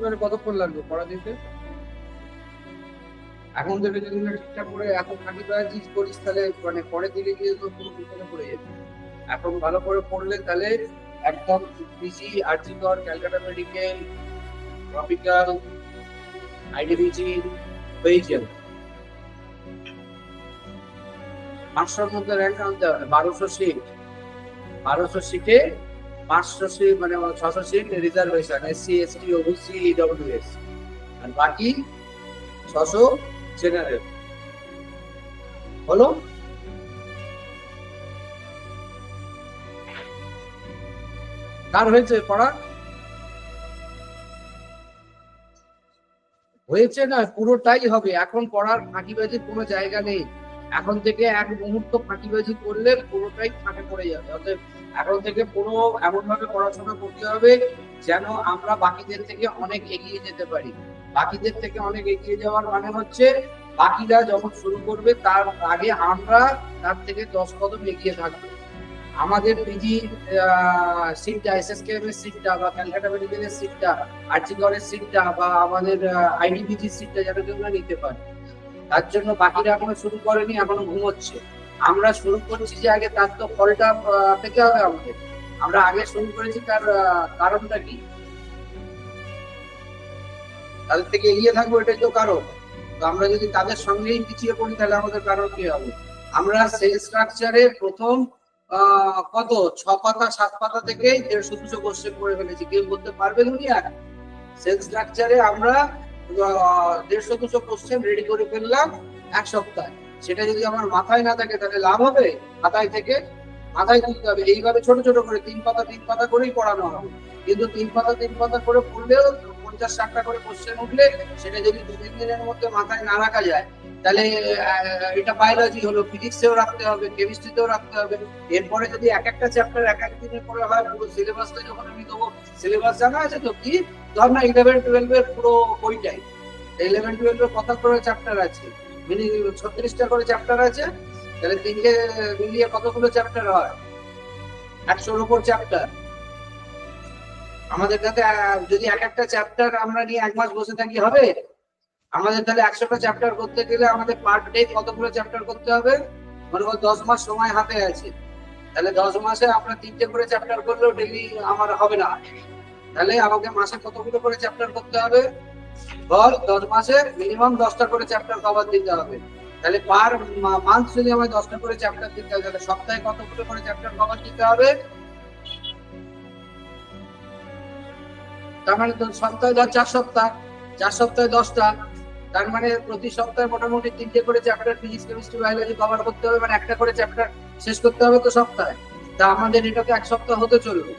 মানে কতক্ষণ লাগবে পড়া দিতে? এখন থেকে যদি না ঠিকঠাক করে এখন ফাঁকি বাজি করিস তাহলে মানে পরের দিকে গিয়ে তো পুরো বিপদে পড়ে যাবে। এখন ভালো করে পড়লে তাহলে একদম পিজি, আরজি কর, ক্যালকাটা মেডিকেল, ট্রপিক্যাল, আইডিবিজি হয়ে যাবে। 500-র মধ্যে র্যাঙ্ক আনতে হবে। 1200 সিটে 500 সিট মানে 600 seat reservation, SC, ST, OBC, EWS, আর বাকি 600 জেনারেল। হলো? কার হয়েছে পড়া? হয়েছে না, পুরোটাই হবে। এখন পড়ার ফাঁকিবাজির কোনো জায়গা নেই। এখন থেকে এক মুহূর্ত ফাঁকিবাজি করলে পুরোটাই ফাঁকে পড়ে যাবে। অতএব এখন থেকে পুরো এমন ভাবে পড়াশোনা করতে হবে যেন আমরা বাকিদের থেকে অনেক এগিয়ে যেতে পারি। বাকিদের থেকে অনেক এগিয়ে যাওয়ার মানে হচ্ছে বাকিরা যখন শুরু করবে তার আগে আমরা তার থেকে 10 কদম এগিয়ে থাকবো। আমাদের পিজি সিটটা, এসএসকেএম এর সিটটা বা ক্যালকাটা মেডিকেলের সিটটা, আরজি করের সিটটা বা আমাদের আইডিপিজি সিটটা যেন কেউ না নিতে পারে। তার জন্য বাকিরা এখনো শুরু করেনি, এখনো ঘুমোচ্ছে। আমরা শুরু করছি যে আগে, তার তো ফলটা পেতে হবে আমাদের। আমরা আগে শুরু করেছি, তার কারণটা কি? তাদের থেকে এগিয়ে থাকবো, এটাই তো কারণ। তো আমরা যদি তাদের সঙ্গেই পিছিয়ে পড়ি তাহলে আমাদের কারণ কি হবে? আমরা সেল স্ট্রাকচারে প্রথম কত 6 পাতা 7 পাতা থেকে 150-200 কোশ্চেন করে ফেলেছি। কেউ করতে পারবে দুনিয়া? সেল স্ট্রাকচারে আমরা 150-200 কোশ্চেন রেডি করে ফেললাম 1 সপ্তাহে। সেটা যদি আমার মাথায় না থাকে তাহলে লাভ হবে? মাথায় থেকে মাথায় তুলতে হবে। এইভাবে ছোট ছোট করে 3 পাতা 3 পাতা করেই পড়ানো হবে। কিন্তু 3 পাতা 3 পাতা করে পড়লেও 50-60টা করে কোশ্চেন উঠলে সেটা যদি 2-3 দিনের মধ্যে মাথায় না রাখা যায় তাহলে এটা বায়োলজি হলো, ফিজিক্সেও রাখতে হবে, কেমিস্ট্রিতেও রাখতে হবে। এরপরে যদি এক একটা চ্যাপ্টার এক এক দিনে পড়ে হয়, পুরো সিলেবাসটা যখন আমি দেবো, সিলেবাস জানা আছে তো? কি ধর না 11-12 এর পুরো বইটাই, 11-12 এর কত করে চ্যাপ্টার আছে? 36টা করে চ্যাপ্টার আছে। তাহলে তিনটে মিলিয়ে কতগুলো চ্যাপ্টার হয়? 100-র উপর চ্যাপ্টার। আমাদের কাছে যদি এক একটা চ্যাপ্টার আমরা নিয়ে 1 মাস বসে থাকি হবে? আমাদের তাহলে 100টা চ্যাপ্টার করতে গেলে আমাদের পার ডে কতগুলো চ্যাপ্টার করতে হবে? মনে করো 10 মাস সময় হাতে আছে। তাহলে 10 মাসে আমরা 3টে করে চ্যাপ্টার করলেও ডেলি আমার হবে না। তাহলে আমাকে মাসে কতগুলো করে চ্যাপ্টার করতে হবে? ধর 10 মাসে মিনিমাম 10টা করে চ্যাপ্টার কভার দিতে হবে। তাহলে পার মান্থ যদি আমায় 10টা করে চ্যাপ্টার দিতে হবে, তাহলে সপ্তাহে কতগুলো করে চ্যাপ্টার কভার দিতে হবে? তার মানে তো সপ্তাহে ধর 4 সপ্তাহ, 4 সপ্তাহে 10টা। তার মানে প্রতি সপ্তাহে মোটামুটি 3টে করে chapter physics, chemistry, biology cover করতে হবে। মানে একটা করে চ্যাপ্টার শেষ করতে হবে তো সপ্তাহে। তা আমাদের এটা তো 1 সপ্তাহ হতে চললো।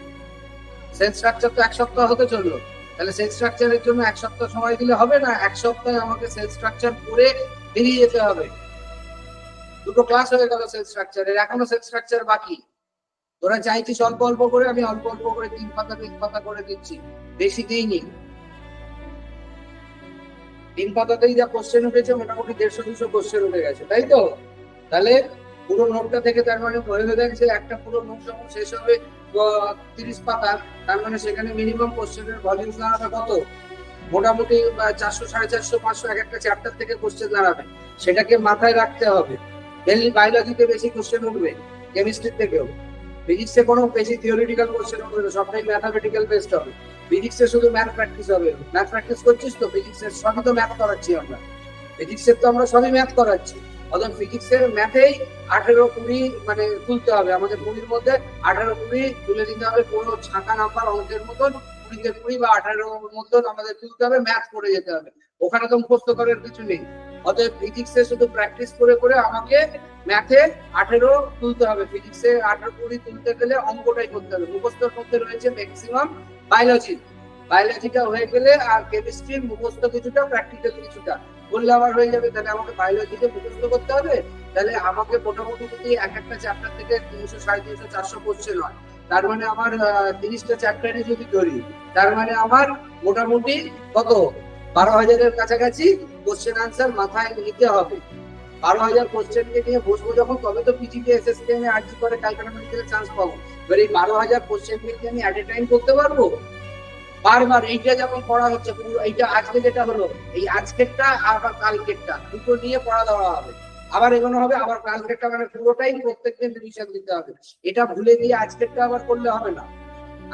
সেল স্ট্রাকচার তো 1 সপ্তাহ হতে চললো। তাহলে সেল স্ট্রাকচারের জন্য 1 সপ্তাহ সময় দিলে হবে না? 1 সপ্তাহে আমাকে সেল স্ট্রাকচার করে বেরিয়ে যেতে হবে। দুটো ক্লাস হয়ে গেল সেল স্ট্রাকচারের, এখনো সেল স্ট্রাকচার বাকি। তোরা চাইছিস অল্প অল্প করে, আমি অল্প অল্প করে 3 পাতা 3 পাতা করে দিচ্ছি, বেশি দিইনি। 3 পাতাতেই যা কোশ্চেন উঠেছে মোটামুটি 150-200 কোশ্চেন উঠে গেছে, তাই তো? তাহলে পুরো নোটটা থেকে তার মানে হয়ে গেছে একটা পুরো নোট যখন শেষ হবে 30 পাতা, তার মানে সেখানে মিনিমাম কোশ্চেনের ভলিউম দাঁড়াবে কত? মোটামুটি 400, 450, 500 এক একটা চ্যাপ্টার থেকে কোশ্চেন দাঁড়াবে। সেটাকে মাথায় রাখতে হবে। মেনলি বায়োলজিতে বেশি কোশ্চেন উঠবে, কেমিস্ট্রির থেকেও। ফিজিক্সে কোনো বেশি থিওরিটিক্যাল কোশ্চেন উঠবে না, সবটাই ম্যাথামেটিক্যাল বেসড হবে। ফিজিক্সে শুধু ম্যাথ প্র্যাকটিস হবে। ম্যাথ প্র্যাকটিস করছিস তো? ফিজিক্সের সবই তো ম্যাথ করাচ্ছি আমরা। ফিজিক্সের তো আমরা সবই ম্যাথ করাচ্ছি। অর্থাৎ ফিজিক্সের ম্যাথেই 18-20 মানে তুলতে হবে। আমাদের 20-র মধ্যে 18-20 তুলে দিতে হবে। কোনো ছাঁকা নাম্বার অঙ্কের মতন 20-20 বা 18-র মতন আমাদের তুলতে হবে, ম্যাথ করে যেতে হবে। ওখানে তো মুখস্থ করার কিছু নেই। অতএব ফিজিক্সে শুধু প্র্যাকটিস করে করে আমাকে ম্যাথে 18 তুলতে হবে। ফিজিক্সে 18-20 তুলতে গেলে অঙ্কটাই করতে হবে। মুখস্থর মধ্যে রয়েছে ম্যাক্সিমাম বায়োলজি। বায়োলজিটা হয়ে গেলে আর কেমিস্ট্রির মুখস্থ কিছুটা, প্র্যাকটিক্যাল কিছুটা বললে আমার হয়ে যাবে। তাহলে আমাকে বায়োলজিতে মুখস্থ করতে হবে। তাহলে আমাকে মোটামুটি যদি এক একটা চ্যাপ্টার থেকে 300, 350, 400 কোশ্চেন হয়, তার মানে আমার 30টা চ্যাপ্টারে যদি ধরি, তার মানে আমার মোটামুটি কত 12,000-এর কাছাকাছি কোশ্চেন আনসার মাথায় নিতে হবে। 12,000 কোশ্চেনকে নিয়ে বসবো যখন, তবে তো পিজিতে, এসএসকেএম এ, আরজি করে ক্যালকাটা মেডিকেলে চান্স পাবো। এবার এই 12,000 কোশ্চেনকে আমি অ্যাট এ টাইম করতে পারবো? বারবার এইটা যেমন পড়া হচ্ছে, পুরো এইটা আজকে যেটা হলো, এই আজকেরটা আবার কালকেরটা দুটো নিয়ে পড়া দেওয়া হবে, আবার এগোনো হবে, আবার কালকেরটা, মানে পুরোটাই প্রত্যেকদিন রিভিশন দিতে হবে। এটা ভুলে গিয়ে আজকেরটা আবার করলে হবে না।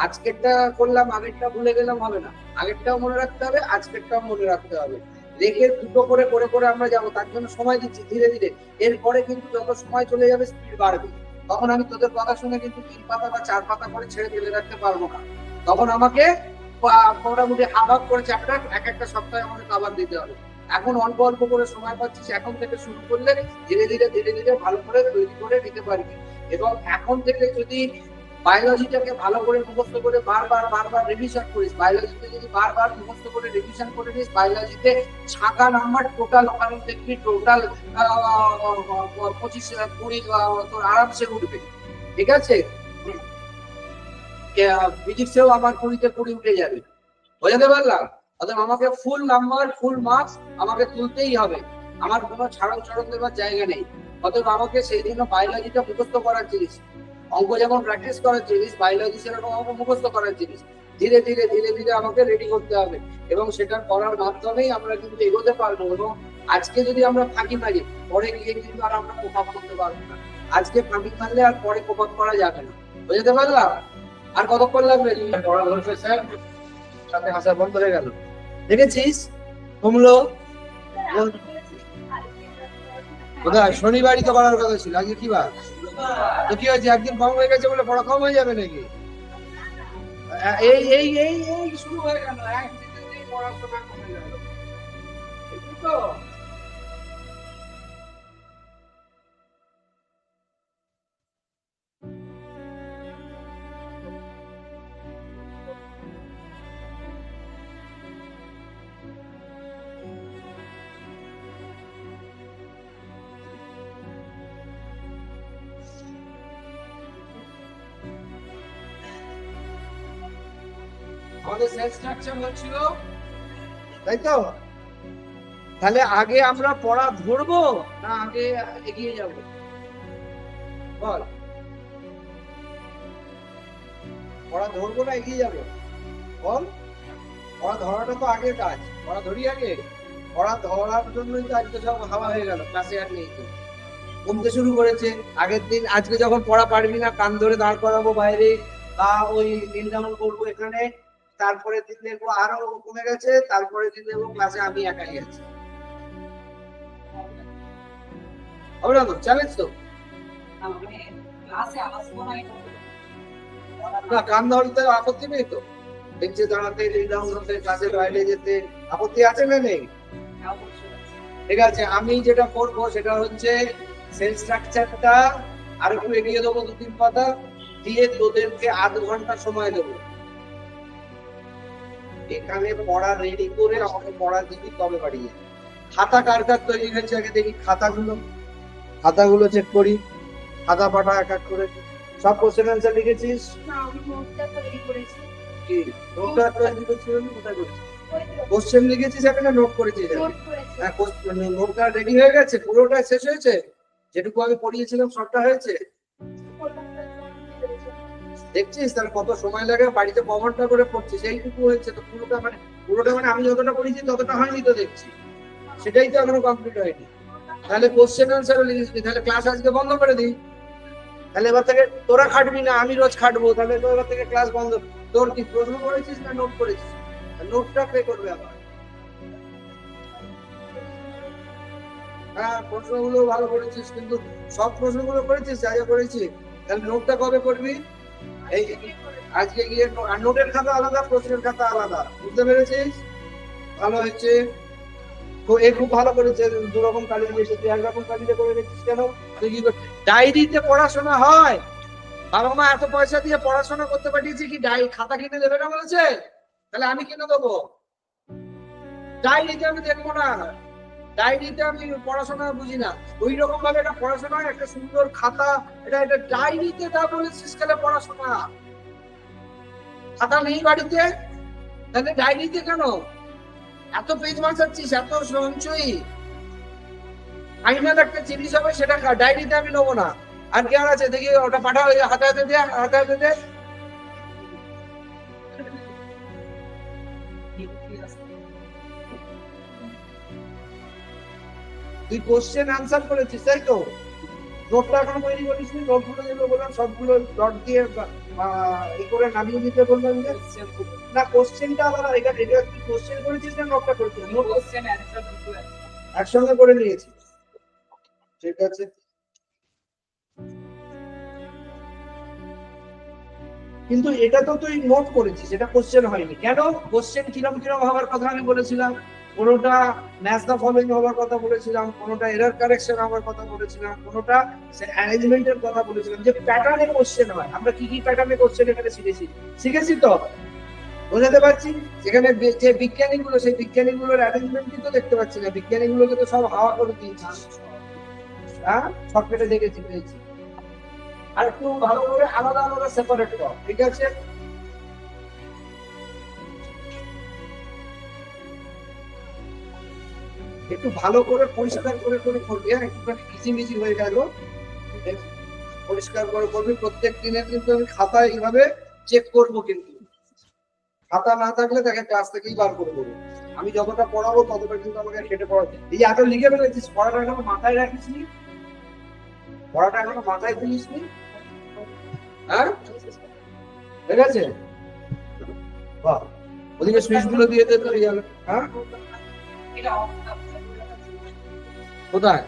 আজকেরটা করলাম, আগেরটা ভুলে গেলাম, হবে না। আগেরটাও মনে রাখতে হবে, আজকেরটাও মনে রাখতে হবে। রেখে দুটো করে করে করে আমরা যাবো, তার জন্য সময় দিচ্ছি ধীরে ধীরে। এরপরে কিন্তু যত সময় চলে যাবে স্পিড বাড়বে। তখন আমি তোদের কথা শুনে কিন্তু 3 পাতা বা 4 পাতা করে ছেড়ে ফেলে রাখতে পারবো না। তখন আমাকে মোটামুটি হাফ হাফ করে চ্যাপ্টার এক একটা সপ্তাহে আমাকে কভার দিতে হবে। এখন অল্প অল্প করে সময় পাচ্ছিস, এখন থেকে শুরু করলে ধীরে ধীরে ধীরে ধীরে ভালো করে তৈরি করে নিতে পারবি। এবং এখন থেকে যদি বায়োলজিটাকে ভালো করে মুখস্থ করে বারবার বারবার রিভিশন করিস, বায়োলজিতে যদি বারবার মুখস্থ করে রিভিশন করে নিস, বায়োলজিতে ছাকা নাম্বার টোটাল ওখানে দেখবি টোটাল 25-20 তোর আরামসে উঠবে। ঠিক আছে? ফিজিক্সেও আমার 20-তে 20 উঠে যাবে। বোঝাতে পারলাম? অর্থাৎ আমাকে ফুল নাম্বার ফুল মার্কস আমাকে তুলতেই হবে, আমার কোনো ছাড়ন ছাড়ন দেওয়ার জায়গা নেই। অতএব আমাকে সেই জন্য বায়োলজিটা মুখস্থ করার জিনিস, অঙ্ক যেমন প্র্যাকটিস করার জিনিস, বায়োলজি সেরকম আমাকে মুখস্থ করার জিনিস। ধীরে ধীরে ধীরে ধীরে আমাকে রেডি করতে হবে, এবং সেটা করার মাধ্যমেই আমরা কিন্তু এগোতে পারবো। এবং আজকে যদি আমরা ফাঁকি মারি, পরে গিয়ে কিন্তু আর আমরা কোপ করতে পারবো না। আজকে ফাঁকি মারলে আর পরে কোপ করা যাবে না। বুঝতে পারলাম? আর কতক্ষণ লাগবে? পড়া ধরবে স্যার, সাথে হাসা বন্ধ হয়ে গেল। দেখেছিস কমলো? কোথায়? শনিবারই তো করার কথা ছিল, আজকে কি বার? তো কি হয়েছে, একদিন কম হয়ে গেছে বলে পড়া কম হয়ে যাবে নাকি? এই এই এই এই শুরু হয়ে গেল, একদিন পড়াশোনা কমে গেল। তো আমাদের সেল স্ট্রাকচার হচ্ছিল, তাই তো? তাহলে আগে আমরা পড়া ধরবো না আগে এগিয়ে যাব? বল, পড়া ধরবো না এগিয়ে যাবো? বল, পড়া ধরাটা তো আগে কাজ, পড়া ধরি আগে। পড়া ধরার জন্যই তো আজকে সব হাওয়া হয়ে গেল, ক্লাসে আর নেই। কমতে শুরু করেছে আগের দিন। আজকে যখন পড়া পারবি না, কান ধরে দাঁড় করাবো বাইরে, বা ওই নীল ডাউন করবো এখানে, তারপরে দিন দেখবো আরো কমে গেছে, তারপরে দিন দেখবো ক্লাসে আমি একাই আছি। হবে না তো? চ্যালেঞ্জ তো না, কান ধরতে আপত্তি নেই তো? বেঞ্চে দাঁড়াতে, নীল ডাউন করতে, ক্লাসের বাইরে যেতে আপত্তি আছে না নেই? ঠিক আছে, আমি যেটা করবো সেটা হচ্ছে সেল স্ট্রাকচারটা আর একটু এগিয়ে দেবো, 2-3 পাতা দিয়ে তোদেরকে আধ ঘন্টা সময় দেবো। এখানে পড়া রেডি করে আমাকে পড়া দিবি, তবে বাড়ি যাবে। খাতা কার কার তৈরি হয়েছে আগে দেখি, খাতাগুলো চেক করি। খাতা পাঠা এক এক করে সব কোশ্চেন অ্যান্সার লিখেছিস? কি নোটটা তৈরি করছিস? কোথায় করছিস? কোশ্চেন লিখেছিস এখানে, নোট করেছিস? হ্যাঁ, নোটটা রেডি হয়ে গেছে, পুরোটা শেষ হয়েছে? যেটুকু আমি পড়িয়েছিলাম সবটা হয়েছে? দেখছিস তাহলে কত সময় লাগে? বাড়িতে ক ঘন্টা করে পড়ছিস, এইটুকু হয়েছে তো? পুরোটা মানে আমি যতটা পড়েছি ততটা হয়নি তো দেখছি, সেটাই তো এখনো কমপ্লিট হয়নি। তাহলে কোশ্চেন আনসারও লিখিস, তাহলে ক্লাস আজকে বন্ধ করে দিই। তাহলে এবার থেকে তোরা খাটবি না, আমি রোজ খাটবো, তাহলে তো এবার থেকে ক্লাস বন্ধ। তোর কি প্রশ্ন করেছিস না নোট করেছিস? নোটটা কে করবে আবার? হ্যাঁ, প্রশ্নগুলো ভালো করেছিস, কিন্তু সব প্রশ্নগুলো করেছিস যা যা করেছি? তাহলে নোটটা কবে করবি? এই আজকে গিয়ে নোটের খাতা আলাদা, প্রশ্নের খাতা আলাদা। বুঝতে পেরেছিস? ভালো হয়েছে। তো এ খুব ভালো করেছে, 2 রকম কালি দিয়েছে, তুই 1 রকম কালিতে করে রেখেছিস কেন? তুই কি ডায়েরিতে পড়াশোনা হয়? বাবা মা এত পয়সা দিয়ে পড়াশোনা করতে পাঠিয়েছি, কি খাতা কিনে দেবে না বলেছে? তাহলে আমি কিনে দেবো? ডায়েরিতে আমি দেখবো না, ডায়েরিতে আমি পড়াশোনা বুঝি না। ওই রকম ভাবে একটা পড়াশোনা, একটা সুন্দর খাতা, এটা ডায়েরিতে তা বলেছিস তাহলে পড়াশোনা। খাতা নেই বাড়িতে, তাহলে ডায়েরিতে কেন? এত পেজ বাঁচাচ্ছিস, এত সঞ্চয়ী, আইনার একটা জিনিস হবে, সেটা ডায়েরিতে আমি নেবো না। আর কি আর আছে দেখি, ওটা পাঠাও, হাতে হাতে দে, হাতে হাতে দে। তুই কোশ্চেন আনসার করেছিস তাই তো? নোটটা এখন তৈরি করিস নি? নোটগুলো যেগুলো বললাম সবগুলো ডট দিয়ে এই করে নামিয়ে দিতে বললাম যে না, কোশ্চেনটা আলাদা। এটা এটা তুই কোশ্চেন করেছিস না নোটটা করেছিস? নোট কোশ্চেন অ্যানসার দুটো একসঙ্গে করে নিয়েছি। ঠিক আছে, কিন্তু এটা তো তুই নোট করেছিস, এটা কোশ্চেন হয়নি কেন? কোশ্চেন কিরম কিরম হওয়ার কথা আমি বলেছিলাম। কোনোটা ম্যাচ দা ফলোইং হওয়ার কথা বলেছিলাম, কোনোটা এরর কারেকশন হওয়ার কথা বলেছিলাম, কোনোটা অ্যারেঞ্জমেন্টের কথা বলেছিলাম, যে প্যাটার্নে কোশ্চেন হয়। আমরা কি কি প্যাটার্নে কোশ্চেন এখানে শিখেছি তো? বোঝাতে পারছি? সেখানে যে বিজ্ঞানীগুলো, সেই বিজ্ঞানীগুলোর অ্যারেঞ্জমেন্টই তো দেখতে পাচ্ছি না। বিজ্ঞানীগুলোকে তো সব হাওয়া করে দিয়েছিস, হ্যাঁ, সবকেটে দেখেছি, পেয়েছি। আর একটু ভালো করে আলাদা আলাদা সেপারেট কর, ঠিক আছে? একটু ভালো করে পরিষ্কার করে করে করবি, হ্যাঁ, একটুখানি কিচিমিচি হয়ে গেল, পরিষ্কার করে করবি। প্রত্যেক দিনে কিন্তু আমি খাতা এইভাবে চেক করবো, কিন্তু খাতা না থাকলে তাকে ক্লাস থেকেই বার করে দেবো। আমি যতটা পড়াবো ততটা কিন্তু আমাকে কেটে পড়াতে। এই এত লিখে ফেলেছিস, পড়াটা এখনো মাথায় রাখিস নি? পড়াটা এখনো মাথায় তুলিস নি? হ্যাঁ, ঠিক আছে, বাহ, ওদিকে সুইচ গুলো দিয়ে দিতে যাবে। হ্যাঁ, কোথায়?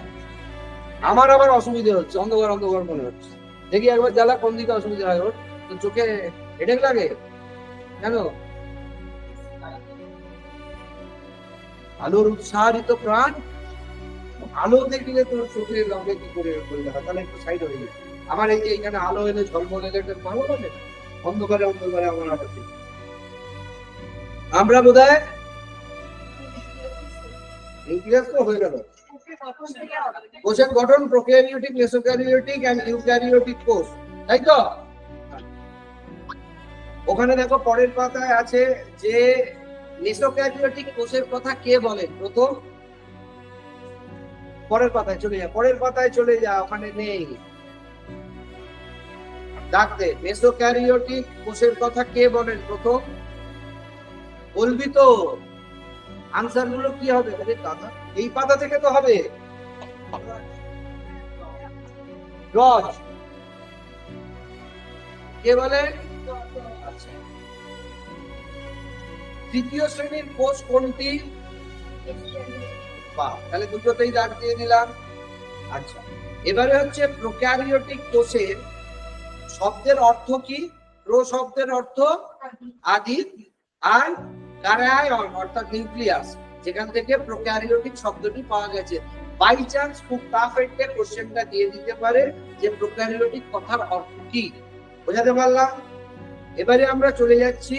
আমার আবার অসুবিধা হচ্ছে, অন্ধকার অন্ধকার মনে হচ্ছে। দেখি একবার জ্বালা, কোন দিকে অসুবিধা হয় ওর? তো চোখে হেডেক লাগে কেন? আলোর উৎসাহিত প্রাণ, আলো দেখলে তোর চোখের রঙে কি করে বললে হয়? তাহলে একটু সাইড হয়ে যায়। আমার এই যে এখানে আলো এলে ঝলমল এলে ভালো লাগে, অন্ধকারে অন্ধকারে আমার আবার ঠিক। আমরা বোধ হয় নিউক্লিয়াস তো হয়ে গেল। কোষের গঠন প্রোক্যারিওটিক, মেসোক্যারিওটিক এন্ড ইউক্যারিওটিক কোষ, তাই তো? ওখানে দেখো পরের পাতায় আছে যে মেসোক্যারিওটিক কোষের কথা কে বলেন প্রথম? পরের পাতায় চলে যা, পরের পাতায় চলে যা, ওখানে নেই। ডাকতে মেসোক্যারিওটিক কোষের কথা কে বলেন প্রথম? বলবি তো? আনসার গুলো কি হবে? দাদা এই পাতা থেকে তো হবে। রজ কে বলে? আচ্ছা, তৃতীয় শ্রেণীর কোষ কোনটি? বাহ, তাহলে দুটোতেই দাগ দিয়ে দিলাম। আচ্ছা, এবারে হচ্ছে প্রোক্যারিওটিক কোষের শব্দের অর্থ কি? প্রো শব্দের অর্থ আদি, আর কারায়ন অর্থাৎ নিউক্লিয়াস, যেখান থেকে প্রোক্যারিওটিক শব্দটি পাওয়া গেছে। বাই চান্স খুব টাফ একটা কোশ্চেনটা দিয়ে দিতে পারে যে প্রোক্যারিওটিক কথার অর্থ কি। বোঝাতে পারলাম? এবারে আমরা চলে যাচ্ছি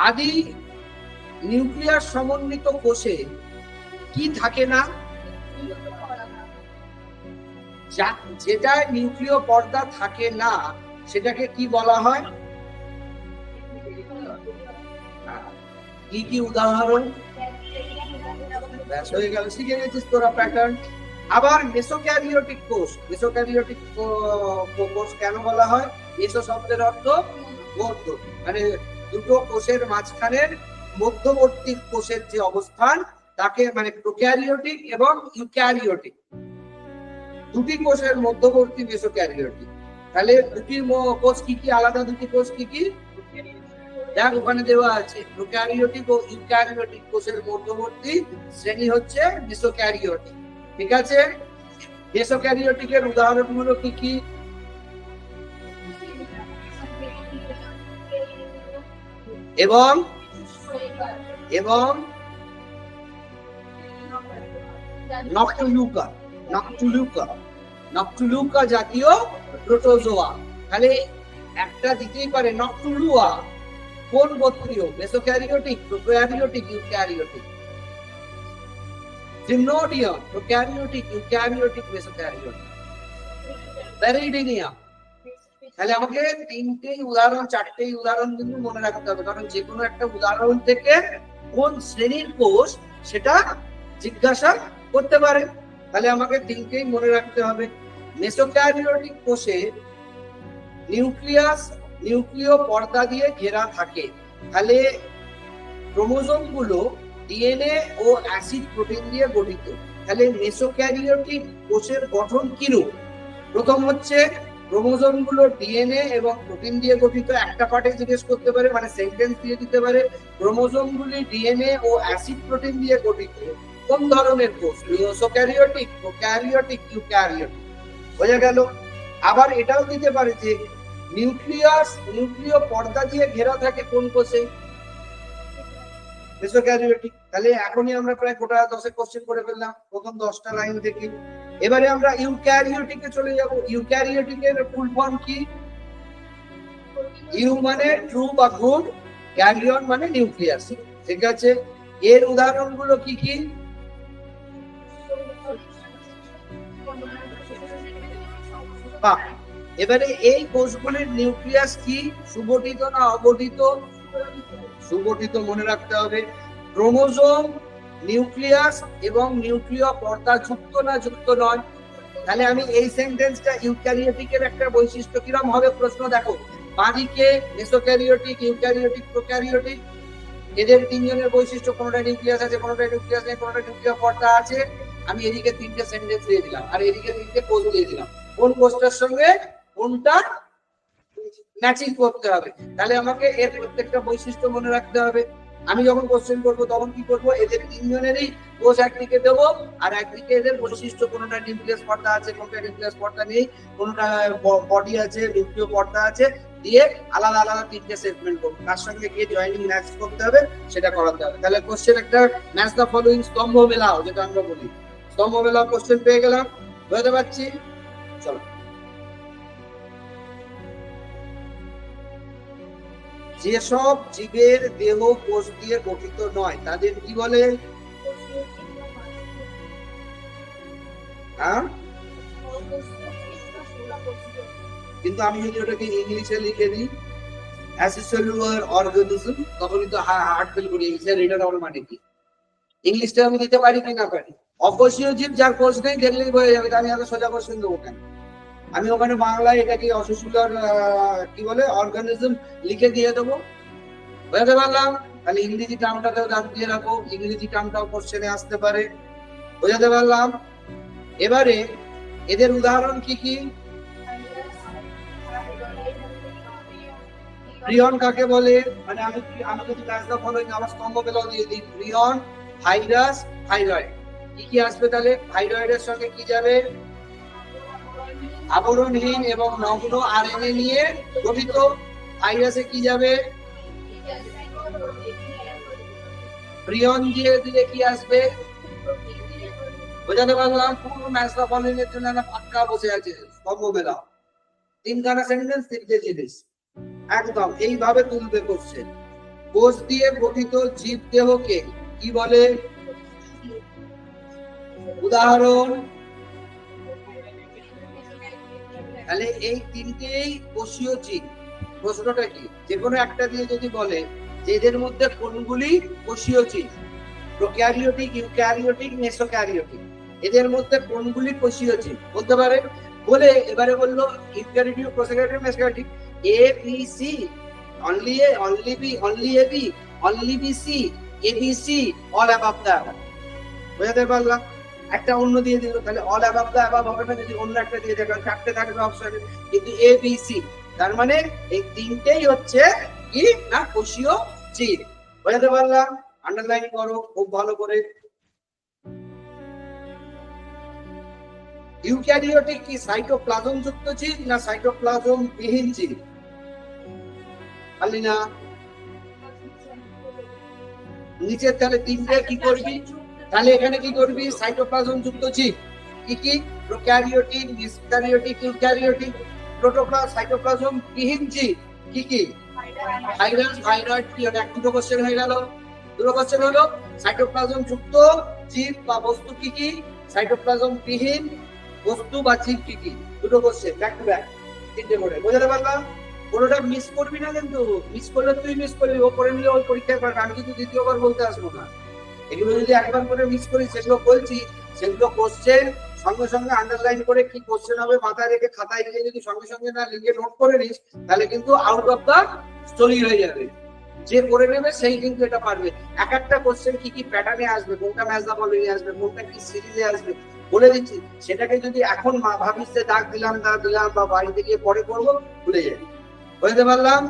আদি নিউক্লিয়াস সমন্বিত কোষে কি থাকে না? যেটা নিউক্লিয় পর্দা থাকে না সেটাকে কি বলা হয়? কি কি উদাহরণ? ব্যাস হয়ে গেল, শিখে গেছিস তোরা প্যাটার্ন। আবার মেসোক্যারিওটিক কোষ, মেসোক্যারিওটিক কোষ কেন বলা হয়? মেসো শব্দের অর্থ মধ্য, মানে দুটো কোষের মাঝখানের মধ্যবর্তী কোষের যে অবস্থান তাকে, মানে প্রোক্যারিওটিক এবং ইউক্যারিওটিক, দুটি কোষের মধ্যবর্তী মেসোক্যারিওটিক। তাহলে দুটি কোষ কি কি? আলাদা দুটি কোষ কি কি? দেখ ওখানে দেওয়া আছে, প্রোক্যারিওটিক ও ইউক্যারিওটিক কোষের মধ্যবর্তী শ্রেণী হচ্ছে মেসোক্যারিওটিক। ঠিক আছে, মেসোক্যারিওটিকের উদাহরণগুলো কি কি? এবং এবং নকটুলুকা, নকটুলুকা, নকটুলুকা জাতীয় প্রোটোজোয়া। তাহলে একটা দিতেই পারে, নকটুলুয়া কোন গোত্রীয়? Mesokaryotic, prokaryotic, eukaryotic? Gymnodinium, prokaryotic, eukaryotic, mesokaryotic? Peridinium. তাহলে আমাকে তিনটেই উদাহরণ, চারটেই উদাহরণ কিন্তু মনে রাখতে হবে, কারণ যে কোনো একটা উদাহরণ থেকে কোন শ্রেণীর কোষ সেটা জিজ্ঞাসা করতে পারে। তাহলে আমাকে তিনটেই মনে রাখতে হবে। মেসোক্যারিওটিক কোষে নিউক্লিয়াস নিউক্লিয় পর্দা দিয়ে ঘেরা থাকে। তাহলে ক্রোমোজোম গুলো ডিএনএ ও অ্যাসিড প্রোটিন দিয়ে গঠিত। তাহলে মেসোক্যারিওটিক কোষের গঠন কিরূপ? প্রথম হচ্ছে ক্রোমোজোম গুলো ডিএনএ এবং প্রোটিন দিয়ে গঠিত। একটা পার্টে জিজ্ঞেস করতে পারে, মানে সেন্টেন্স দিয়ে দিতে পারে, ক্রোমোজোম গুলি ডিএনএ ও অ্যাসিড প্রোটিন দিয়ে গঠিত। কোন ধরনের কোষ? Mesokaryotic, prokaryotic, eukaryotic. বোঝা গেল? আবার এটাও দিতে পারে যে নিউক্লিয় পর্দা দিয়ে ঘেরা থাকে কোন কোষে? মেসোক্যারিওটিক। তাহলে এখনই আমরা প্রায় গোটা 10 কোশ্চেন করে ফেললাম প্রথম 10টা লাইন থেকে। এবারে আমরা ইউক্যারিওটিকে চলে যাব। ইউক্যারিওটিকের ফুল ফর্ম কি? ইউ মানে ট্রু বা গুড, ক্যারিয়ন মানে নিউক্লিয়াস। ঠিক আছে, এর উদাহরণগুলো কি কি? এবারে এই কোষগুলির নিউক্লিয়াস কি? সুগঠিত না অগঠিত? সুগঠিত, মনে রাখতে হবে। ক্রোমোজোম, নিউক্লিয়াস এবং নিউক্লিয় পর্দা যুক্ত না যুক্ত নয়? তাহলে আমি এই সেন্টেন্সটা ইউক্যারিওটিকের একটা বৈশিষ্ট্য কিরকম হবে? প্রশ্ন দেখো, বাঁদিকে মেসোক্যারিওটিক, ইউক্যারিওটিক, প্রোক্যারিওটিক, এদের তিনজনের বৈশিষ্ট্য, কোনটা নিউক্লিয়াস আছে, কোনটা নিউক্লিয়াস নেই, কোনটা নিউক্লিয় পর্দা আছে। আমি এদিকে 3টে সেন্টেন্স দিয়ে দিলাম আর এদিকে 3টে কোষ দিয়ে দিলাম। কোন কোষটার সঙ্গে কোনটা ম্যাচিং করতে হবে। তাহলে আমাকে এর প্রত্যেকটা বৈশিষ্ট্য মনে রাখতে হবে। আমি যখন কোশ্চেন করবো তখন কি করবো? এদের তিনজনেরই কোষ একদিকে দেবো আর একদিকে এদের বৈশিষ্ট্য, কোনটা নিউক্লিয়াস পর্দা আছে, কোনটা নিউক্লিয়াস পর্দা নেই, কোনটা বডি আছে, নিউক্লিয় পর্দা আছে, দিয়ে আলাদা আলাদা 3টে সেগমেন্ট করবো। তার সঙ্গে গিয়ে জয়েনিং ম্যাচ করতে হবে, সেটা করাতে হবে। তাহলে কোশ্চেন একটা ম্যাচ দ্য ফলোইং, স্তম্ভ মেলাও, যেটা আমরা বলি। স্তম্ভ মেলাও কোশ্চেন পেয়ে গেলাম, বুঝতে পারছি? চলো, যেসব জীবের দেহ কোষ দিয়ে গঠিত নয় তাদের কি বলে? কিন্তু আমি যদি ওটাকে ইংলিশে লিখে দিই অ্যাসিসেলুলার অর্গানিজম, তখনই তো হার্ট ফেল করি। এটার আমার মানে কি? ইংলিশটা আমি দিতে পারি কি না পারি? অকোষীয় জীব যার কোষ নেই দেখলেই হয়ে যাবে। আমি এত সোজা কোশ্চেন দেবো কেন? আমি ওখানে বাংলায় এটাকে অসুসুলার কি বলে অর্গানিজম লিখে দিয়ে দেবো, বুঝতে পারলাম? তাহলে ইংরেজি টার্মটাকেও দাগ দিয়ে রাখো, ইংরেজি টার্মটাও কোশ্চেনে আসতে পারে, বুঝতে পারলাম? এবারে এদের উদাহরণ কি কি? প্রিয়ন কাকে বলে? মানে আমি যদি ক্লাসটা ফলোইং আমার স্তম্ভ বেলাও দিয়ে দিই, প্রিয়ন, ভাইরাস, থাইরয়েড। কি কি আসবে তাহলে? থাইরয়েডের সঙ্গে কি যাবে? আবরণহীন এবং নগ্ন আরএনএ নিয়ে গঠিত। ভাইরাসে কি যাবে? প্রিয়ন দিয়ে দিলে কি আসবে? বোঝাতে পারলাম? পুরো ম্যাচটা ফলোইং এর জন্য পাক্কা বসে আছে স্তম্ভ মেলা। 3খানা সেন্টেন্স, 3টে জিনিস, একদম এইভাবে তুলবে কোশ্চেন। কোষ দিয়ে গঠিত জীব দেহকে কি বলে? উদাহরণ। তাহলে এই 3টেই কোষীয় জীব। প্রশ্নটা কি? যে কোনো একটা দিয়ে যদি বলে যে এদের মধ্যে কোনগুলি কোষীয় জীব, প্রোক্যারিওটিক, ইউক্যারিওটিক, মেসোক্যারিওটিক, এদের মধ্যে কোনগুলি কোষীয় জীব বলতে পারে? বলে এবারে বললো eukaryotic, prokaryotic, mesokaryotic, A B C, only A, only B, only A B, only B C, A B C, all above the above. বুঝতে পারলাম? একটা অন্য দিয়ে দিল, তাহলে অল অ্যাবাভ দ্য অ্যাবাভ হবে না যদি অন্য একটা দিয়ে দেয়, কারণ 4টে থাকবে অপশনে, কিন্তু এ বি সি। তার মানে এই 3টেই হচ্ছে কি না কোষীয় জীব। বুঝতে পারলাম? আন্ডারলাইন করো খুব ভালো করে। ইউক্যারিওটিক কি সাইটোপ্লাজম যুক্ত জীব না সাইটোপ্লাজম বিহীন জীব? পারলি না? নিচে তাহলে 3টে কি করবি? তাহলে এখানে কি করবি? সাইটোপ্লাজম যুক্ত জীব কি কি? Prokaryotic, mesokaryotic, eukaryotic. Protoplasm, cytoplasm বিহীন জীব কি কি? Virus, thyroid, prion. দুটো কোশ্চেন হয়ে গেল। দুটো কোশ্চেন হলো সাইটোপ্লাজম যুক্ত জীব বা বস্তু কি কি, সাইটোপ্লাজম বিহীন বস্তু বা জীব কি কি। দুটো কোশ্চেন ব্যাক টু ব্যাক, 3টে করে। বোঝাতে পারলাম? কোনোটা মিস করবি না, কিন্তু মিস করলে তুই মিস করবি, ও করে নিলে ওই পরীক্ষায় পারবে। আমি কিন্তু দ্বিতীয়বার বলতে আসবো না। এগুলো যদি একবার করে মিস করি, সেগুলো বলছি, সেগুলো কোশ্চেন সঙ্গে সঙ্গে আন্ডারলাইন করে কি কোশ্চেন হবে মাথায় রেখে খাতায় লিখে যদি সঙ্গে সঙ্গে না লিখে নোট করে নিস, তাহলে কিন্তু আউট অফ দা স্টোরি হয়ে যাবে। যে করে নেবে সেই কিন্তু এটা পারবে। এক একটা কোশ্চেন কি কি প্যাটার্নে আসবে, কোনটা ম্যাচ দা ফলোইং আসবে, কোনটা কি সিরিজে আসবে বলে দিচ্ছি। সেটাকে যদি এখন ভাবিস যে দাগ দিলাম বা বাড়িতে গিয়ে পরে করবো, ভুলে যাবি। বুঝতে পারলাম?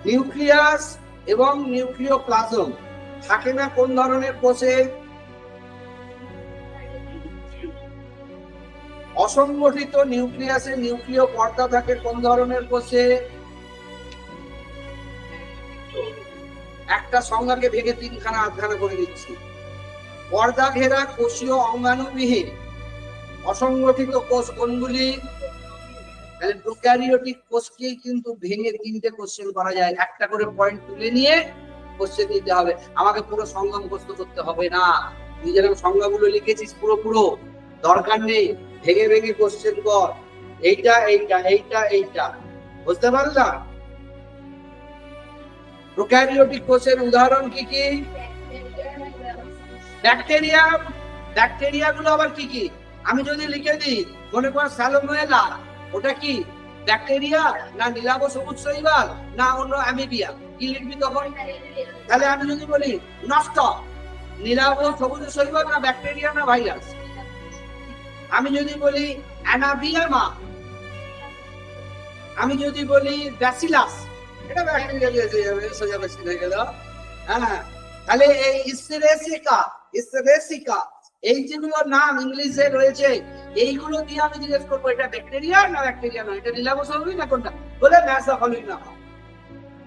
নিউক্লিয়াস এবং নিউক্লিওপ্লাজম থাকে না কোন ধরনের কোষে? অসংগঠিত নিউক্লিয়াসে নিউক্লিয় পর্দা থাকে কোন ধরনের কোষে? একটা সংজ্ঞাকে ভেঙে তিনখানা আধখানা করে দিচ্ছি। পর্দা ঘেরা কোষীয় অঙ্গাণুবিহীন অসংগঠিত কোষ কোনগুলি? তাহলে প্রোক্যারিওটিক কোষকেই কিন্তু ভেঙে তিনটে কোশ্চেন করা যায়। একটা করে পয়েন্ট তুলে নিয়ে কোশ্চেন দিতে হবে, আমাকে পুরো সংজ্ঞা মুখস্থ করতে হবে না। তুই যেরকম সংজ্ঞাগুলো লিখেছিস পুরো দরকার নেই, ভেঙে ভেঙে কোশ্চেন কর। এইটা এইটা এইটা এইটা, বুঝতে পারলাম? প্রোক্যারিওটিক কোষের উদাহরণ কি কি? ব্যাকটেরিয়া। ব্যাকটেরিয়া গুলো আবার কি কি? আমি যদি লিখে দিই, মনে কর স্যালোমোয়েলা, ওটা কি ব্যাকটেরিয়া না নীলাভ সবুজ শৈবাল না অন্য অ্যামিবিয়া? কি লিখবি তখন? তাহলে আমি যদি বলি নষ্ট, নীলাভ সবুজ শৈবাল না ব্যাকটেরিয়া না ভাইরাস? আমি যদি বলি অ্যানাবিয়ামা, আমি যদি বলি ব্যাসিলাস, এটা ব্যাকটেরিয়া দিয়ে যাবে, সোজা বেশি হয়ে গেল। হ্যাঁ, তাহলে এই ইসরেসিকা এই যেগুলো নাম ইংলিশে রয়েছে, এইগুলো দিয়ে আমি জিজ্ঞেস করবো এটা ব্যাকটেরিয়া না ব্যাকটেরিয়া না, এটা নীলাভ সবুজ না কোনটা, বলে ম্যাচ দা ফলোইং না।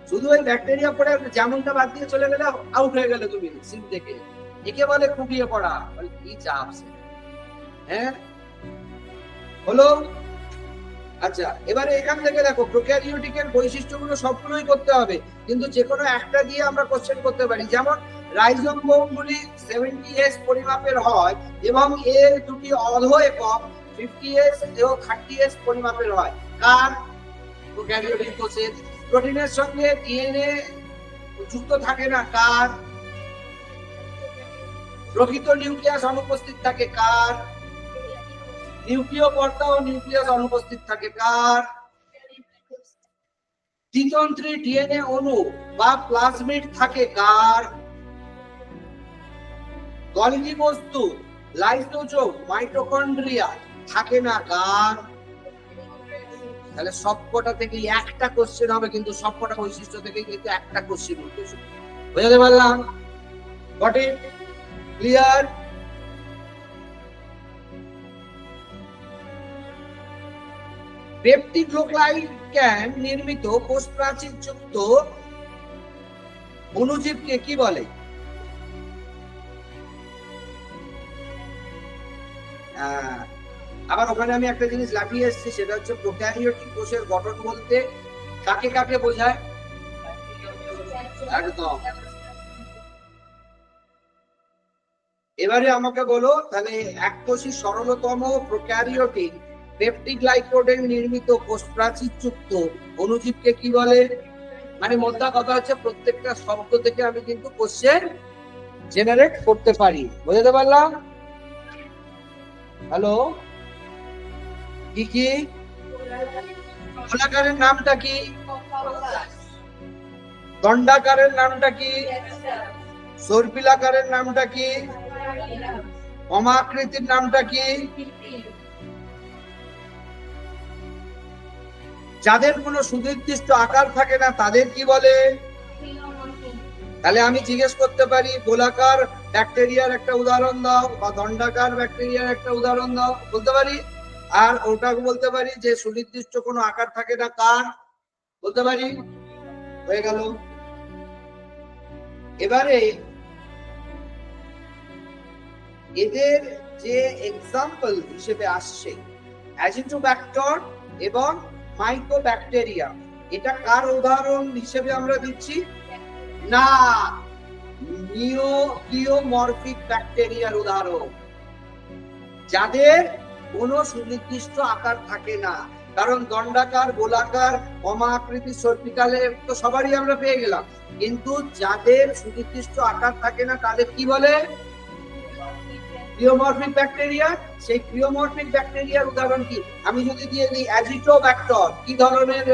শুধু ওই ব্যাকটেরিয়া পড়ে যেমনটা বাদ দিয়ে চলে গেলে আউট হয়ে গেলে তুমি সিম থেকে। একে বলে খুঁটিয়ে পড়া, কি চাপ। হ্যাঁ, হলো? আচ্ছা, এবারে এখান থেকে দেখো প্রোক্যারিওটিকের বৈশিষ্ট্যগুলো সবগুলোই করতে হবে, কিন্তু যে কোনো একটা দিয়ে আমরা কোশ্চেন করতে পারি। যেমন রাইজোমগুলি 70s পরিমাপের হয় এবং এর দুটি অর্ধ একক 50s এবং 30s পরিমাপের হয়। কার? প্রোক্যারিওটিক কোষের। প্রোটিনের সঙ্গে ডিএনএ যুক্ত থাকে না, কার? প্রকৃত নিউক্লিয়াস অনুপস্থিত থাকে, কার? নিউক্লিয় পর্দা ও নিউক্লিয়াস অনুপস্থিত থাকে, কার? দ্বিতন্ত্রী ডিএনএ অণু বা প্লাজমিড থাকে, কার? গলগি বস্তু লাইসোজোম মাইটোকন্ড্রিয়া থাকে না, কার? তাহলে সবকটা থেকে একটা কোশ্চেন হবে, কিন্তু সবকটা বৈশিষ্ট্য থেকে কিন্তু একটা কোশ্চেন বুঝতে পারলাম? Got it? ক্লিয়ার? পেপটিগ্লোগ্লাইক্যান নির্মিত কোষ প্রাচীর যুক্ত অণুজীবকে কি বলে? আবার ওখানে আমি একটা জিনিস লাফিয়ে এসেছি, সেটা হচ্ছে প্রোক্যারিওটিক কোষের গঠন বলতে কাকে কাকে বোঝায়? একদম। এবারে আমাকে বলো, তাহলে এককোষী সরলতম প্রোক্যারিওটিক পেপটিগ্লাইকোডেন নির্মিত কোষ প্রাচীর যুক্ত অণুজীবকে কি বলে? মানে মোদ্দা কথা হচ্ছে প্রত্যেকটা শব্দ থেকে আমি কিন্তু কোশ্চেন জেনারেট করতে পারি। বুঝতে পারলাম? হ্যালো, কি কি? গোলাকারের নামটা কি? দণ্ডাকারের নামটা কি? সর্পিলাকারের নামটা কি? অমাকৃতির নামটা কি? যাদের কোনো সুনির্দিষ্ট আকার থাকে না তাদের কি বলে? তাহলে আমি জিজ্ঞেস করতে পারি গোলাকার ব্যাকটেরিয়ার একটা উদাহরণ দাও, বা দণ্ডাকার ব্যাকটেরিয়ার একটা উদাহরণ দাও, বলতে পারি। আর ওটা বলতে পারি যে সুনির্দিষ্ট কোনো আকার থাকে না, কার? বলতে পারি। হয়ে গেল। এবারে এদের যে এক্সাম্পল হিসেবে আসছে অ্যাজিটোব্যাক্টর এবং মাইকোব্যাকটেরিয়া, এটা কার উদাহরণ হিসেবে আমরা দিচ্ছি? না, নিওকিওমরফিক ব্যাকটেরিয়ার উদাহরণ, যাদের কোনো সুনির্দিষ্ট আকার থাকে না। কারণ দণ্ডাকার, গোলাকার, অমাকৃতি, সর্পিকালে তো সবারই আমরা পেয়ে গেলাম, কিন্তু যাদের সুনির্দিষ্ট আকার থাকে না তাদের কি বলে? ক্রিওমরফিক ব্যাকটেরিয়া। সেই ক্রিওমরফিক ব্যাকটেরিয়ার উদাহরণ কি? আমি যদি দিয়ে দিই অ্যাজিটোব্যাক্টর, কি ধরনের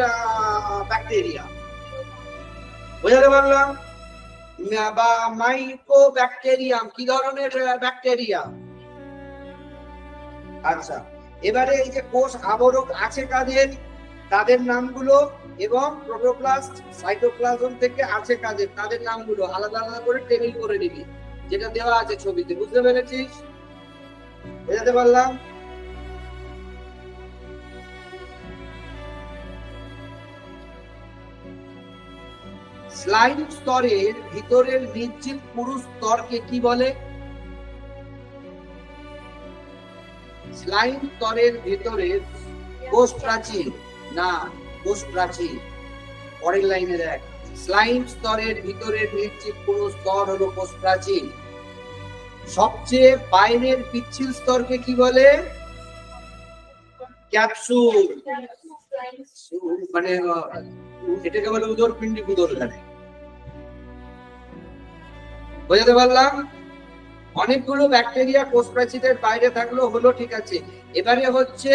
ব্যাকটেরিয়া? বুঝতে পারলাম? বা মাইকোব্যাকটেরিয়াম, কি ধরনের ব্যাকটেরিয়া? আচ্ছা, এবারে এই যে কোষ আবরক আছে কাদের, তাদের নামগুলো, এবং প্রোটোপ্লাস্ট সাইটোপ্লাজম থেকে আছে কাদের, তাদের নামগুলো আলাদা আলাদা করে টেবিল করে নিবি, যেটা দেওয়া আছে ছবিতে। বুঝতে পেরেছিস? বুঝতে পারলাম? স্লাইম স্তরের ভিতরের নির্জীব পুরু স্তরকে কি বলে? স্লাইম স্তরের ভিতরের কোষ প্রাচীর, না কোষ প্রাচীর। পরের লাইনে দেখ, স্লাইম স্তরের ভিতরের নির্জীব পুরু স্তর হলো কোষ প্রাচীর। সবচেয়ে বাইরের পিচ্ছিল স্তরকে কি বলে? ক্যাপসুল। মানে এটাকে বলে উদরপিণ্ডি উদরগানে। বুঝতে পারলাম? অনেকগুলো ব্যাকটেরিয়া কোষ প্রাচীরের বাইরে থাকলো, হলো, ঠিক আছে। এবারে হচ্ছে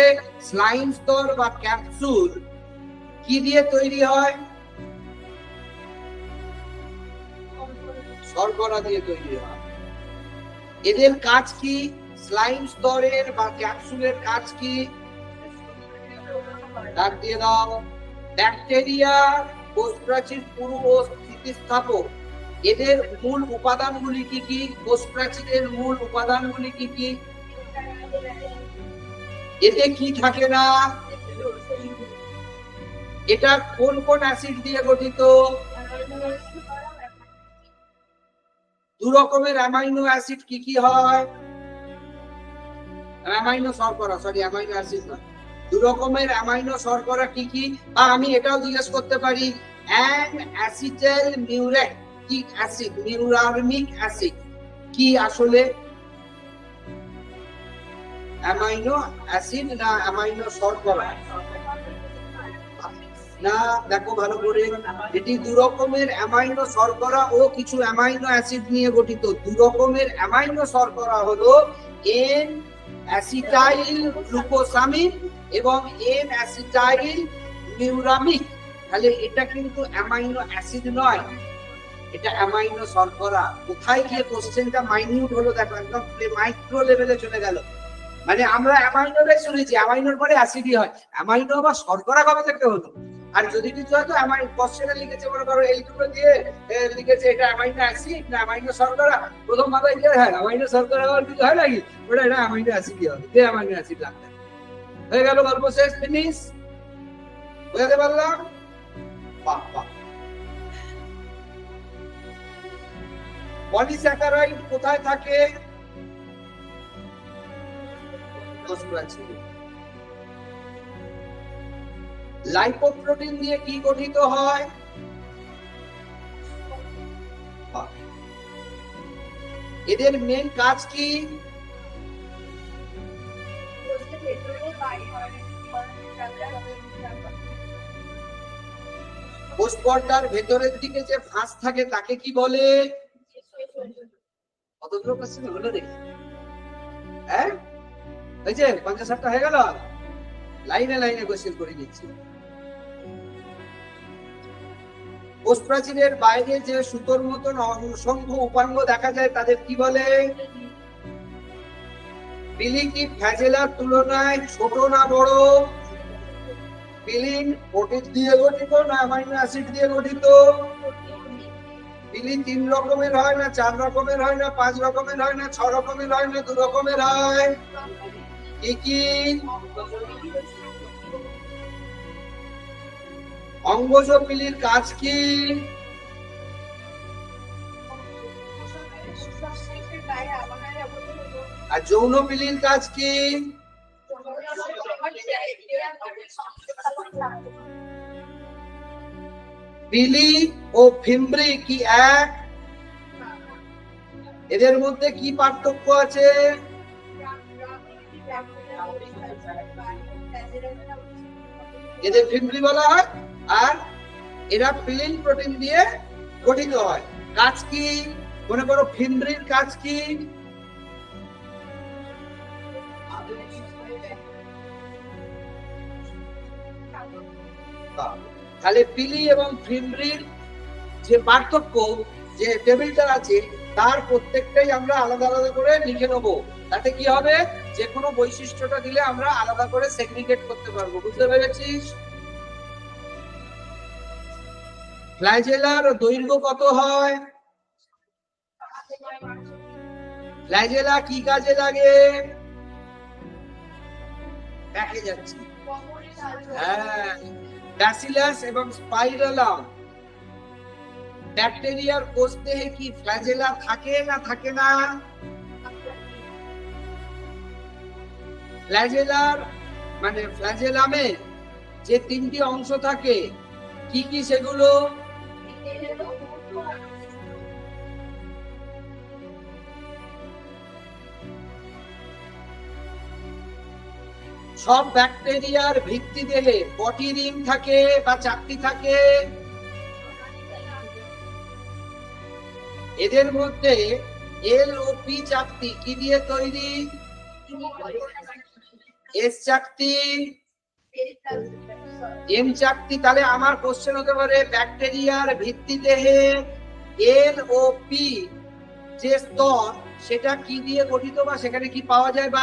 স্লাইম স্তর বা ক্যাপসুল কি দিয়ে তৈরি হয়? শর্করা দিয়ে তৈরি হয়। এদের কাজ কি? স্লাইম স্তরের বা ক্যাপসুলের কাজ কি? ডাক দিয়ে দাও। ব্যাকটেরিয়া কোষ প্রাচীর পুরু ও স্থিতিস্থাপক। এদের মূল উপাদানগুলি কি কি? কোষ প্রাচীরের মূল উপাদানগুলি কি কি? এতে কি থাকে না? এটা কোন কোন অ্যাসিড দিয়ে গঠিত? দু রকমের অ্যামাইনো অ্যাসিড কি কি হয়? অ্যামাইনো শর্করা, সরি অ্যামাইনো অ্যাসিড না, দু রকমের অ্যামাইনো শর্করা কি কি? বা আমি এটাও জিজ্ঞেস করতে পারি, an acetyl muric acid, muramic acid কি আসলে অ্যামাইনো অ্যাসিড না অ্যামাইনো শর্করা? না, দেখো ভালো করে, এটি দু রকমের অ্যামাইনো শর্করা ও কিছু অ্যামাইনো অ্যাসিড নিয়ে গঠিত। দু রকমের অ্যামাইনো শর্করা হলো এন অ্যাসিটাইল গ্লুকোসামিন এবং এন অ্যাসিটাইল মিউরামিক। তাহলে এটা কিন্তু অ্যামাইনো অ্যাসিড নয়, এটা অ্যামাইনো শর্করা। কোথায় গিয়ে কোশ্চেনটা মাইনিউট হলো দেখো, একদম মাইক্রো লেভেলে চলে গেল। মানে আমরা অ্যামাইনোটাই শুনেছি, অ্যামাইনোর পরে অ্যাসিডই হয়, অ্যামাইনো বা শর্করা কবে থেকে হলো? আর যদি কিছু হয়তো অ্যামাইনো কোশ্চেনে লিখেছে, মনে করো এইটুকু দিয়ে লিখেছে এটা অ্যামাইনো অ্যাসিড না অ্যামাইনো শর্করা, প্রথম মাথায় গিয়ে হ্যাঁ অ্যামাইনো শর্করা হওয়ার কিছু হয় নাকি, ওটা এটা অ্যামাইনো অ্যাসিডই হবে, যে অ্যামাইনো অ্যাসিড লাগবে। হয়ে গেল, গল্প শেষ, ফিনিশ। বুঝতে পারলাম? বাহ বাহ। পলিস্যাকারাইড কোথায় থাকে? কোষ প্রাচীরে। লাইপোপ্রোটিন দিয়ে কি গঠিত হয়? এদের মেন কাজ কি? কোষ পর্দার ভেতরের দিকে যে ফাঁস থাকে তাকে কি বলে? কতগুলো কোশ্চেন হলো দেখি, হ্যাঁ এই যে 50-60টা হয়ে গেল, লাইনে লাইনে কোশ্চেন করে দিচ্ছি। কোষ প্রাচীরের বাইরে যে সুতোর মতন অসংখ্য উপাঙ্গ দেখা যায় তাদের কি বলে? পিলি কি ফ্ল্যাজেলার তুলনায় ছোট না বড়? পিলিন প্রোটিন দিয়ে গঠিত না অ্যামাইনো অ্যাসিড দিয়ে গঠিত? পিলি 3 রকমের হয় না 4 রকমের হয় না 5 রকমের হয় না 6 রকমের হয় না 2 রকমের হয়? কি কি? অঙ্গজ পিলির কাজ কি? আর যৌন পিলির কাজ কি? পিলি ও ফিমব্রি কি এক? এদের মধ্যে কি পার্থক্য আছে? এদের ফিমব্রি বলা হয় আর এরা পিলিন প্রোটিন দিয়ে গঠিত হয়। কাজ কি? মনে করো ফিমব্রির কাজ কি? তাহলে পিলি এবং ফিমব্রির যে পার্থক্য, যে টেবিলটা আছে তার প্রত্যেকটাই আমরা আলাদা আলাদা করে লিখে নেবো। তাতে কি হবে, যে কোনো বৈশিষ্ট্যটা দিলে আমরা আলাদা করে সেগ্রিগেট করতে পারবো। বুঝতে পেরেছিস? ফ্ল্যাজেলার দৈর্ঘ্য কত হয়? ফ্ল্যাজেলা কি কাজে লাগে? দেখে যাচ্ছি। হ্যাঁ, ব্যাসিলাস এবং স্পাইরালাম ব্যাকটেরিয়ার কোষ দেহে কি ফ্ল্যাজেলা থাকে না থাকে না? ফ্ল্যাজেলার মানে ফ্ল্যাজেলামে যে তিনটি অংশ থাকে কি কি সেগুলো? সব ব্যাকটেরিয়ার ভিত্তি দেহে কটি রিং থাকে বা চাকতি থাকে? এদের মধ্যে এল ও পি চাকতি কি দিয়ে তৈরি? এস চাকতি, এম চাকতি। তাহলে আমার কোশ্চেন হতে পারে ব্যাকটেরিয়ার ভিত্তি দেহে এল ও পি যে স্তর সেটা কি দিয়ে গঠিত বা সেখানে কি পাওয়া যায়, বা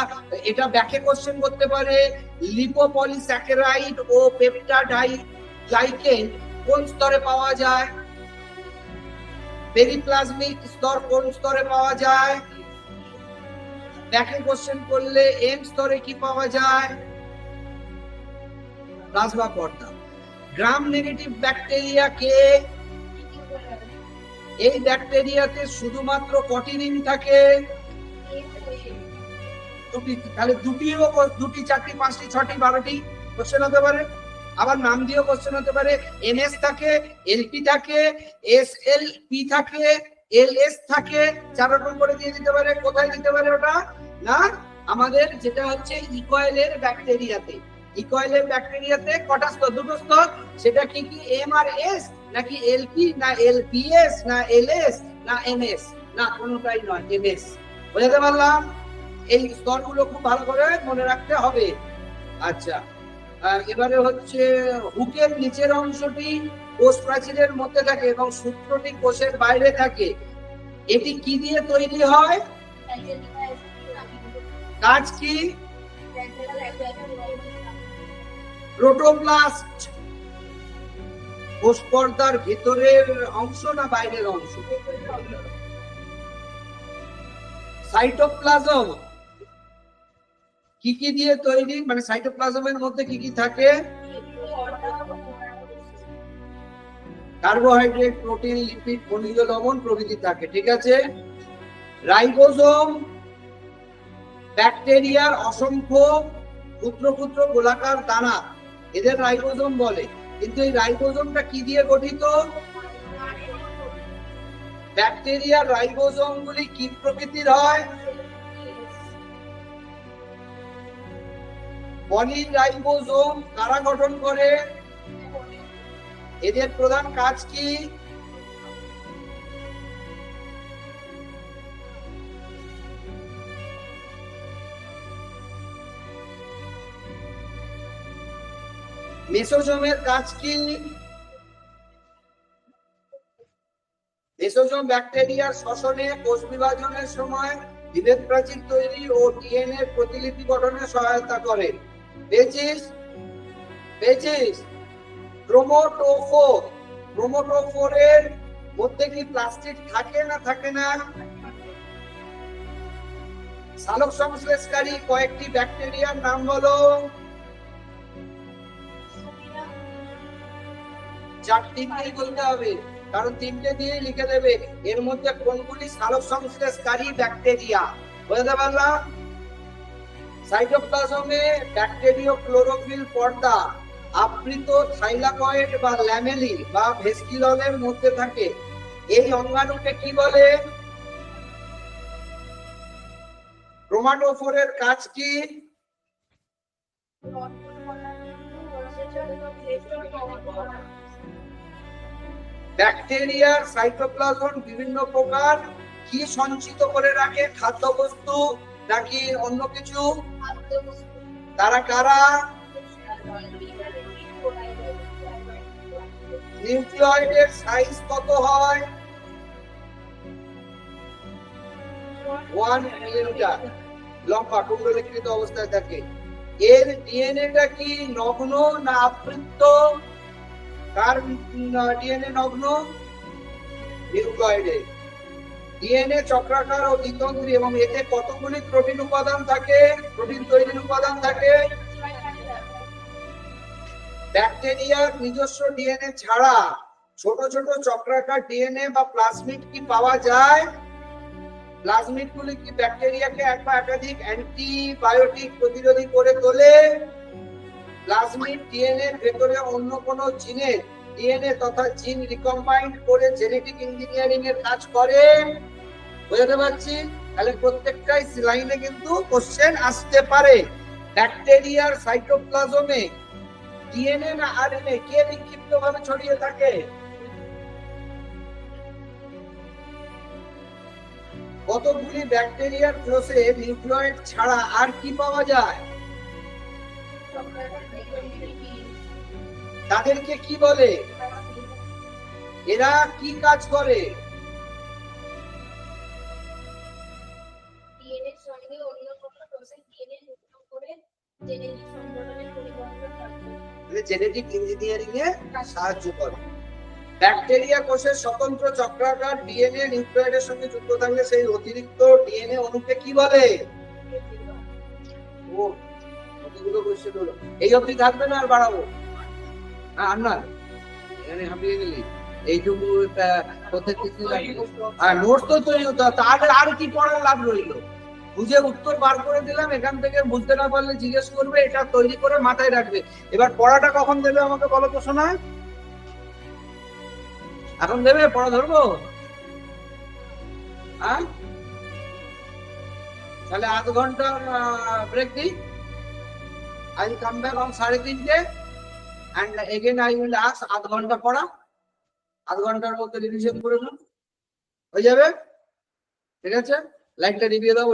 এটা ব্যাকে কোশ্চেন করতে পারে লিপোপলিস্যাকারাইড ও পেপটাইডগ্লাইকেন কোন স্তরে পাওয়া যায়? পেরিপ্লাজমিক স্তর কোন স্তরে পাওয়া যায়? ব্যাকে কোশ্চেন করলে এম স্তরে কি পাওয়া যায়? প্লাজমা পর্দা। গ্রাম নেগেটিভ ব্যাকটেরিয়া কে? এই ব্যাকটেরিয়াতে শুধুমাত্র কটি রিং থাকে? দুটি। তাহলে দুটি, চারটি, পাঁচটি, ছটি, 12টি কোশ্চেন হতে পারে। আবার নাম দিয়েও কোশ্চেন হতে পারে। এনএস থাকে, এলপি থাকে, এসএলপি থাকে, এলএস থাকে, 4 রকম করে দিয়ে দিতে পারে। কোথায় দিতে পারে ওটা? না, আমাদের যেটা হচ্ছে ইকয়েলের ব্যাকটেরিয়াতে। ইকয়েলের ব্যাকটেরিয়াতে কটা স্তর? 2টো স্তর। সেটা কি কি এম আর এস, নাকি এলপি, না এলপিএস, না এলএস, না এমএস? না, কোনোটাই নয়, এমএস। বুঝতে পারলাম? এই স্তরগুলো খুব ভালো করে মনে রাখতে হবে। আচ্ছা, এবারে হচ্ছে হুকের নিচের অংশটি কোষ প্রাচীরের মধ্যে থাকে এবং সূত্রটি কোষের বাইরে থাকে। এটি কি দিয়ে তৈরি হয়? কাজ কি? প্রোটোপ্লাস্ট। কোষ পর্দার ভিতরের অংশ না বাইরের অংশ? সাইটোপ্লাজম কি কি দিয়ে তৈরি, মানে সাইটোপ্লাজমের মধ্যে কি কি থাকে? কার্বোহাইড্রেট, প্রোটিন, লিপিড, খনিজ লবণ প্রভৃতি থাকে। ঠিক আছে। রাইবোজোম ব্যাকটেরিয়ার অসংখ্য ক্ষুদ্র ক্ষুদ্র গোলাকার দানা, এদের রাইবোজোম বলে। কিন্তু এই রাইবোজোমটা কি দিয়ে গঠিত? ব্যাকটেরিয়ার রাইবোজোম গুলি কি প্রকৃতির হয়? পলিরাইবোজোম কারা গঠন করে? এদের প্রধান কাজ কি? মেসোজোমের কাজ কি? মেসোজোম ব্যাকটেরিয়ার শ্বসনে, কোষ বিভাজনের সময় বিভেদ প্রাচীর তৈরি ও ডিএনএ প্রতিলিপি গঠনে সহায়তা করে। পেয়েছিস? ক্রোমোটোফোর, ক্রোমোটোফোরের মধ্যে কি প্লাস্টিড থাকে না থাকে না? সালোক সংশ্লেষকারী কয়েকটি ব্যাকটেরিয়ার নাম বলো। 3টি বলতে হবে, কারণ 3টে দিয়ে লিখে দেবে। এর মধ্যে কোনগুলি সালোক সংশ্লেষকারী ব্যাকটেরিয়া? বুঝতে পারলাম? সাইটোপ্লাজমে ব্যাকটেরিয় ক্লোরোফিল পর্দা আবৃত থাইলাকয়েড বা ল্যামেলি বা ভেস্কিউলের মধ্যে থাকে। এই অঙ্গাণুকে কি বলে? ক্রোমাটোফোরের কাজ কি? ব্যাকটেরিয়ার সাইটোপ্লাজম বিভিন্ন প্রকার কি সঞ্চিত করে রাখে? খাদ্যবস্তু নাকি অন্য কিছু? তারা কারা? নিউক্লিয়েটের সাইজ কত হয়? 1 মিলিমিটার লম্বা, টুকরো বিকৃত অবস্থায় থাকে। এর ডিএনএটা কি নগ্ন না আবৃত? কার ডিএনএ নগ্ন? নিউক্লিয়েডে। ডিএনএ চক্রাকার ও দ্বিতন্ত্রী এবং এতে কতগুলি প্রোটিন উপাদান থাকে, প্রোটিন তৈরির উপাদান থাকে? ব্যাকটেরিয়ার নিজস্ব ডিএনএ ছাড়া ছোট ছোট চক্রাকার ডিএনএ বা প্লাজমিড কি পাওয়া যায়? প্লাজমিড গুলি কি ব্যাকটেরিয়াকে এক বা একাধিক অ্যান্টিবায়োটিক প্রতিরোধী করে তোলে? প্লাজমিড ডিএনএ এর ভেতরে অন্য কোন জিনের ডিএনএ তথা জিন রিকম্বাইন্ড করে জেনেটিক ইঞ্জিনিয়ারিং এর কাজ করে? বুঝতে পারছি? তাহলে প্রত্যেকটাই লাইনে কিন্তু কোশ্চেন আসতে পারে। ব্যাকটেরিয়ার সাইটোপ্লাজমে ডিএনএ না আরএনএ কে বিক্ষিপ্তভাবে ছড়িয়ে থাকে? কতগুলি ব্যাকটেরিয়ার কোষে নিউক্লিয়েট ছাড়া আর কি পাওয়া যায়? তাদেরকে কি বলে? এরা কি কাজ করে? জেনেটিক ইঞ্জিনিয়ারিং এ সাহায্য করে। ব্যাকটেরিয়া কোষের স্বতন্ত্র চক্রাকার ডিএনএ নিউক্লিয়েটের সঙ্গে যুক্ত থাকলে সেই অতিরিক্ত ডিএনএ অণুকে কি বলে? ও কতগুলো কোশ্চেন হলো, এই অবধি থাকবে না আর বাড়াবো? আর না এখানে হাঁপিয়ে গেলি এইটুকু কোথায় কিছু আর নোটস তো তৈরি হতো, আর কি পড়ার লাভ রইলো? বুঝে উত্তর বার করে দিলাম, এখান থেকে বুঝতে না পারলে জিজ্ঞেস করবে, এটা তৈরি করে মাথায় রাখবে। এবার পড়াটা কখন দেবে আমাকে বলো তো শোনা? এখন দেবে? পড়া ধরবো? হ্যাঁ, তাহলে আধ ঘন্টা ব্রেক দিই। I will come back on 3:30 and again I will ask আধ ঘন্টা পড়া, আধ ঘন্টার মধ্যে রিভিশন করে নাও, হয়ে যাবে? ঠিক আছে, লাইটটা নিভিয়ে দাও।